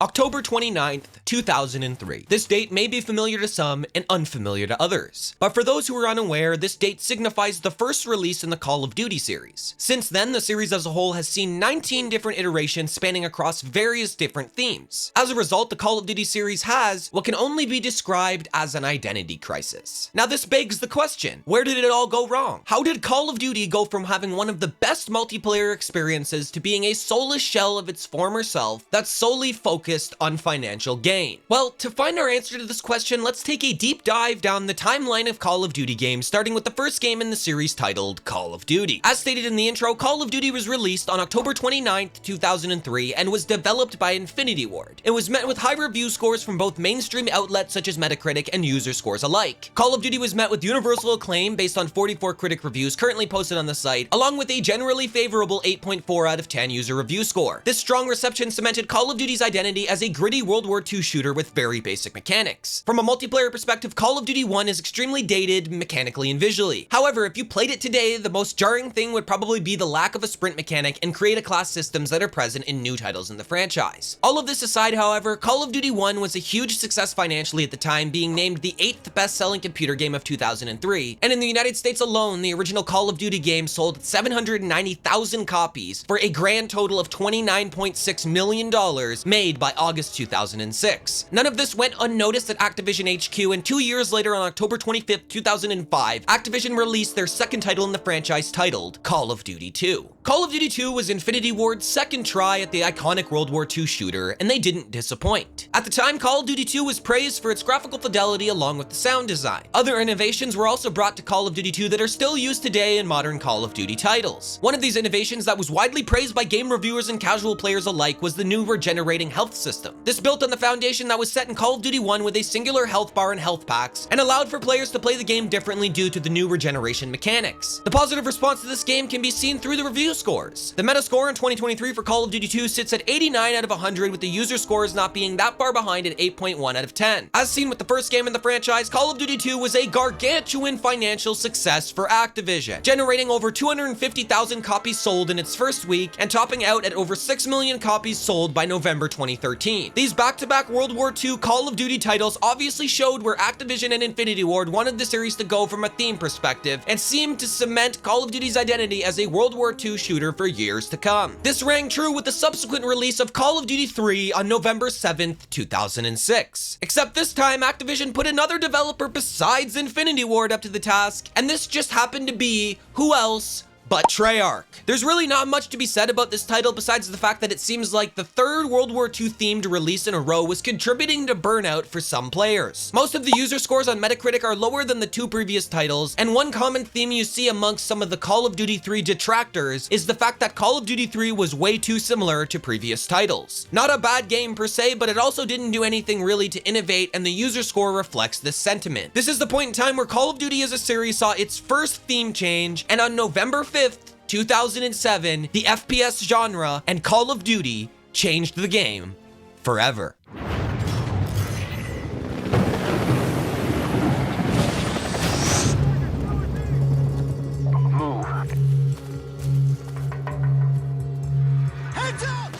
October 29th, 2003. This date may be familiar to some and unfamiliar to others. But for those who are unaware, this date signifies the first release in the Call of Duty series. Since then, the series as a whole has seen 19 different iterations spanning across various different themes. As a result, the Call of Duty series has what can only be described as an identity crisis. Now this begs the question, where did it all go wrong? How did Call of Duty go from having one of the best multiplayer experiences to being a soulless shell of its former self that's solely focused on financial gain? Well, to find our answer to this question, let's take a deep dive down the timeline of Call of Duty games, starting with the first game in the series titled Call of Duty. As stated in the intro, Call of Duty was released on October 29th, 2003, and was developed by Infinity Ward. It was met with high review scores from both mainstream outlets such as Metacritic and user scores alike. Call of Duty was met with universal acclaim based on 44 critic reviews currently posted on the site, along with a generally favorable 8.4 out of 10 user review score. This strong reception cemented Call of Duty's identity as a gritty World War II shooter with very basic mechanics. From a multiplayer perspective, Call of Duty 1 is extremely dated mechanically and visually. However, if you played it today, the most jarring thing would probably be the lack of a sprint mechanic and create a class systems that are present in new titles in the franchise. All of this aside, however, Call of Duty 1 was a huge success financially at the time, being named the 8th best-selling computer game of 2003, and in the United States alone, the original Call of Duty game sold 790,000 copies for a grand total of $29.6 million made by August 2006. None of this went unnoticed at Activision HQ, and 2 years later on October 25th, 2005, Activision released their second title in the franchise titled Call of Duty 2. Call of Duty 2 was Infinity Ward's second try at the iconic World War II shooter, and they didn't disappoint. At the time, Call of Duty 2 was praised for its graphical fidelity along with the sound design. Other innovations were also brought to Call of Duty 2 that are still used today in modern Call of Duty titles. One of these innovations that was widely praised by game reviewers and casual players alike was the new regenerating health system. This built on the foundation that was set in Call of Duty 1 with a singular health bar and health packs, and allowed for players to play the game differently due to the new regeneration mechanics. The positive response to this game can be seen through the review scores. The Metascore in 2023 for Call of Duty 2 sits at 89 out of 100, with the user scores not being that far behind at 8.1 out of 10. As seen with the first game in the franchise, Call of Duty 2 was a gargantuan financial success for Activision, generating over 250,000 copies sold in its first week and topping out at over 6 million copies sold by November 2013. These back-to-back World War II Call of Duty titles obviously showed where Activision and Infinity Ward wanted the series to go from a theme perspective, and seemed to cement Call of Duty's identity as a World War II shooter for years to come. This rang true with the subsequent release of Call of Duty 3 on November 7th, 2006. Except this time, Activision put another developer besides Infinity Ward up to the task, and this just happened to be who else but Treyarch. There's really not much to be said about this title besides the fact that it seems like the third World War II themed release in a row was contributing to burnout for some players. Most of the user scores on Metacritic are lower than the two previous titles, and one common theme you see amongst some of the Call of Duty 3 detractors is the fact that Call of Duty 3 was way too similar to previous titles. Not a bad game per se, but it also didn't do anything really to innovate, and the user score reflects this sentiment. This is the point in time where Call of Duty as a series saw its first theme change, and on November 5th, 2007, the FPS genre and Call of Duty changed the game forever.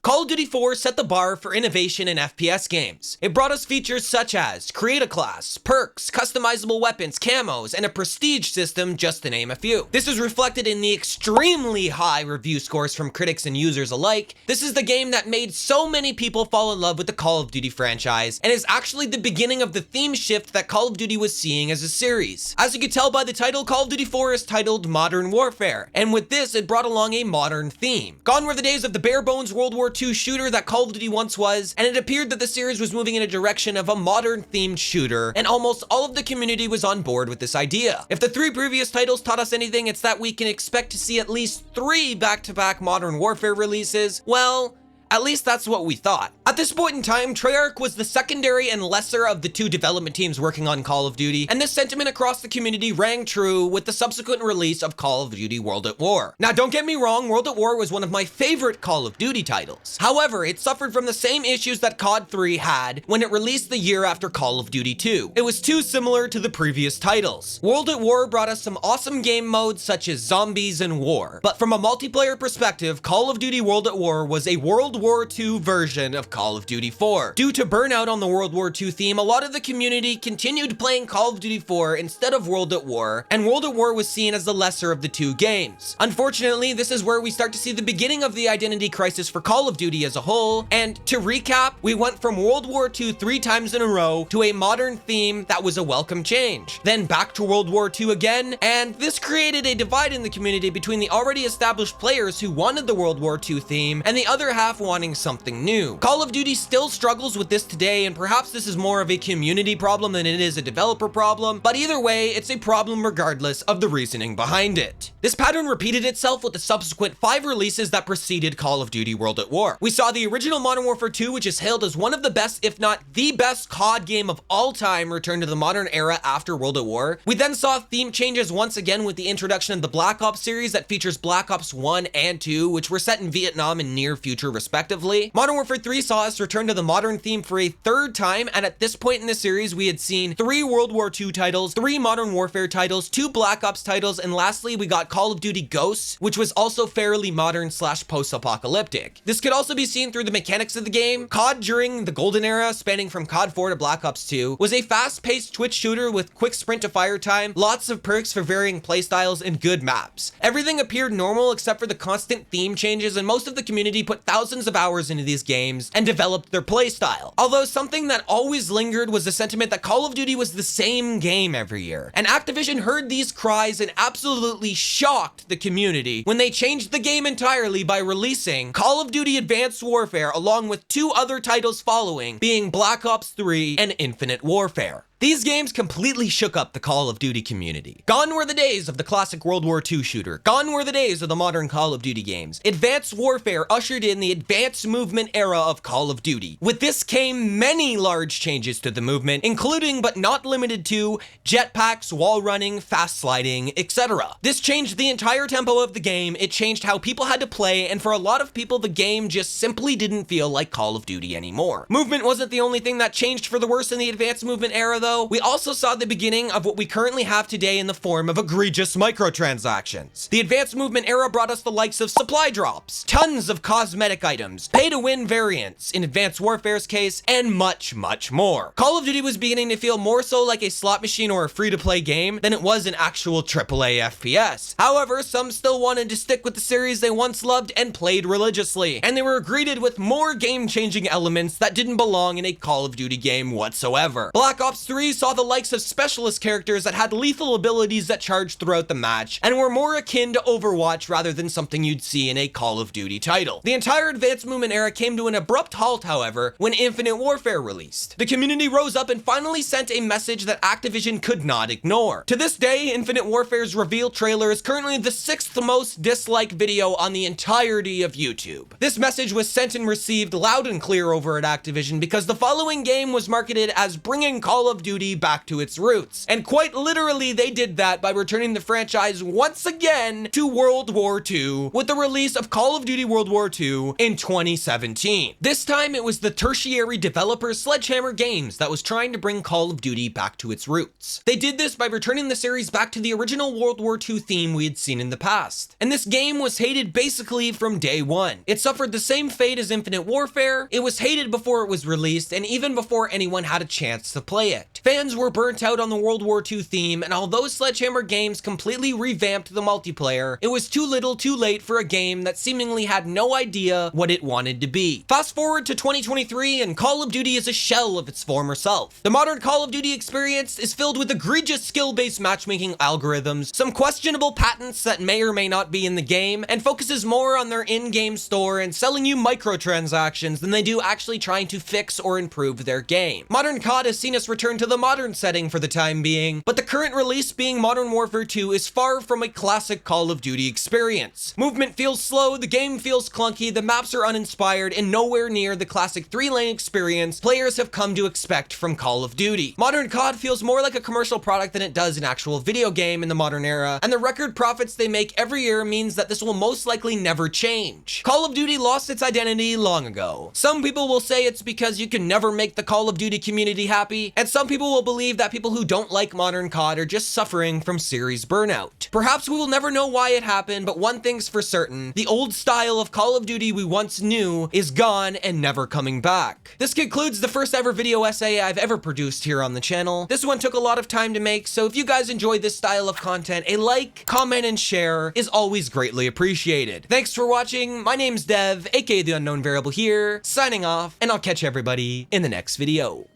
Call of Duty 4 set the bar for innovation in FPS games. It brought us features such as Create a Class, perks, customizable weapons, camos, and a prestige system, just to name a few. This is reflected in the extremely high review scores from critics and users alike. This is the game that made so many people fall in love with the Call of Duty franchise, and is actually the beginning of the theme shift that Call of Duty was seeing as a series. As you can tell by the title, Call of Duty 4 is titled Modern Warfare, and with this, it brought along a modern theme. Gone were the days of the bare-bones World War II shooter that Call of Duty once was, and it appeared that the series was moving in a direction of a modern themed shooter, and almost all of the community was on board with this idea. If the three previous titles taught us anything, it's that we can expect to see at least 3 back-to-back Modern Warfare releases. Well, at least that's what we thought. At this point in time, Treyarch was the secondary and lesser of the two development teams working on Call of Duty, and this sentiment across the community rang true with the subsequent release of Call of Duty World at War. Now, don't get me wrong, World at War was one of my favorite Call of Duty titles. However, it suffered from the same issues that COD 3 had when it released the year after Call of Duty 2. It was too similar to the previous titles. World at War brought us some awesome game modes such as zombies and war, but from a multiplayer perspective, Call of Duty World at War was a world War II version of Call of Duty 4. Due to burnout on the World War II theme, a lot of the community continued playing Call of Duty 4 instead of World at War, and World at War was seen as the lesser of the two games. Unfortunately, this is where we start to see the beginning of the identity crisis for Call of Duty as a whole, and to recap, we went from World War II 3 times in a row to a modern theme that was a welcome change. Then back to World War II again, and this created a divide in the community between the already established players who wanted the World War II theme and the other half wanting something new. Call of Duty still struggles with this today, and perhaps this is more of a community problem than it is a developer problem, but either way, it's a problem regardless of the reasoning behind it. This pattern repeated itself with the subsequent 5 releases that preceded Call of Duty World at War. We saw the original Modern Warfare 2, which is hailed as one of the best, if not the best COD game of all time, return to the modern era after World at War. We then saw theme changes once again with the introduction of the Black Ops series that features Black Ops 1 and 2, which were set in Vietnam and near future respectively. Modern Warfare 3 saw us return to the modern theme for a 3rd time, and at this point in the series, we had seen 3 World War II titles, 3 Modern Warfare titles, 2 Black Ops titles, and lastly, we got Call of Duty Ghosts, which was also fairly modern / post-apocalyptic. This could also be seen through the mechanics of the game. COD during the golden era, spanning from COD 4 to Black Ops 2, was a fast-paced twitch shooter with quick sprint to fire time, lots of perks for varying playstyles, and good maps. Everything appeared normal except for the constant theme changes, and most of the community put thousands of hours into these games and developed their playstyle. Although something that always lingered was the sentiment that Call of Duty was the same game every year. And Activision heard these cries and absolutely shocked the community when they changed the game entirely by releasing Call of Duty Advanced Warfare along with 2 other titles following, being Black Ops 3 and Infinite Warfare. These games completely shook up the Call of Duty community. Gone were the days of the classic World War II shooter. Gone were the days of the modern Call of Duty games. Advanced Warfare ushered in the advanced movement era of Call of Duty. With this came many large changes to the movement, including but not limited to jetpacks, wall running, fast sliding, etc. This changed the entire tempo of the game, it changed how people had to play, and for a lot of people, the game just simply didn't feel like Call of Duty anymore. Movement wasn't the only thing that changed for the worse in the advanced movement era, though. We also saw the beginning of what we currently have today in the form of egregious microtransactions. The advanced movement era brought us the likes of supply drops, tons of cosmetic items, pay-to-win variants in Advanced Warfare's case, and much, much more. Call of Duty was beginning to feel more so like a slot machine or a free-to-play game than it was an actual AAA FPS. However, some still wanted to stick with the series they once loved and played religiously, and they were greeted with more game-changing elements that didn't belong in a Call of Duty game whatsoever. Black Ops 3 saw the likes of specialist characters that had lethal abilities that charged throughout the match and were more akin to Overwatch rather than something you'd see in a Call of Duty title. The entire advanced movement era came to an abrupt halt, however, when Infinite Warfare released. The community rose up and finally sent a message that Activision could not ignore. To this day, Infinite Warfare's reveal trailer is currently the 6th most disliked video on the entirety of YouTube. This message was sent and received loud and clear over at Activision because the following game was marketed as bringing Call of Duty back to its roots. And quite literally, they did that by returning the franchise once again to World War II with the release of Call of Duty World War II in 2017. This time, it was the tertiary developer Sledgehammer Games that was trying to bring Call of Duty back to its roots. They did this by returning the series back to the original World War II theme we had seen in the past. And this game was hated basically from day one. It suffered the same fate as Infinite Warfare, it was hated before it was released, and even before anyone had a chance to play it. Fans were burnt out on the World War II theme, and although Sledgehammer Games completely revamped the multiplayer, it was too little too late for a game that seemingly had no idea what it wanted to be. Fast forward to 2023, and Call of Duty is a shell of its former self. The modern Call of Duty experience is filled with egregious skill-based matchmaking algorithms, some questionable patents that may or may not be in the game, and focuses more on their in-game store and selling you microtransactions than they do actually trying to fix or improve their game. Modern COD has seen us return to the modern setting for the time being, but the current release being Modern Warfare 2 is far from a classic Call of Duty experience. Movement feels slow, the game feels clunky, the maps are uninspired, and nowhere near the classic 3-lane experience players have come to expect from Call of Duty. Modern COD feels more like a commercial product than it does an actual video game in the modern era, and the record profits they make every year means that this will most likely never change. Call of Duty lost its identity long ago. Some people will say it's because you can never make the Call of Duty community happy, and some people will believe that people who don't like modern COD are just suffering from series burnout. Perhaps we will never know why it happened, but one thing's for certain, the old style of Call of Duty we once knew is gone and never coming back. This concludes the first ever video essay I've ever produced here on the channel. This one took a lot of time to make, so if you guys enjoy this style of content, a like, comment, and share is always greatly appreciated. Thanks for watching. My name's Dev, aka The Unknown Variable here, signing off, and I'll catch everybody in the next video.